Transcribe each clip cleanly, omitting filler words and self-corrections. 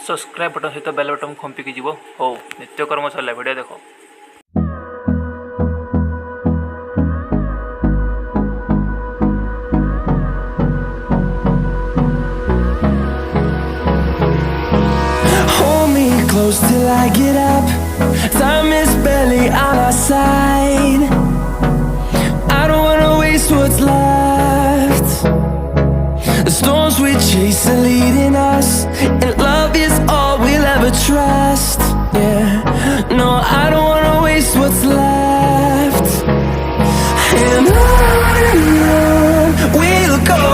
Subscribe button सहित bell button खंपिकी जीव हो नित्यकर्म सरला वीडियो देखो। Hold me close till I get up. Time is barely on our side. I don't wanna waste what's left. The storms we chase are leading us, and love is all we'll ever trust. Yeah, no, I don't wanna waste what's left. And on we'll go,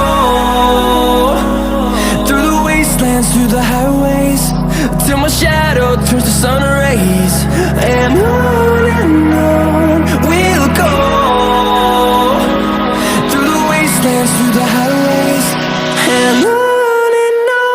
through the wastelands, through the highways, till my shadow turns to sun rays. And on we'll go, through the wastelands, through the highways, and on we'll go.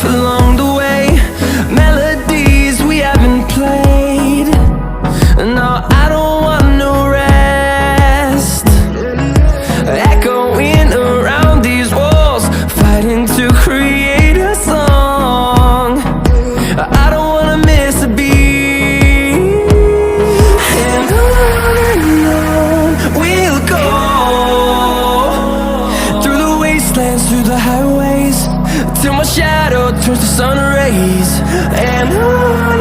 Along the way, melodies we haven't played. No, I don't want no rest. Echoing around these walls, fighting to create a song. I don't wanna miss a beat. And on we'll go, through the wastelands, through the highways, till my shadow turns to sun rays. And on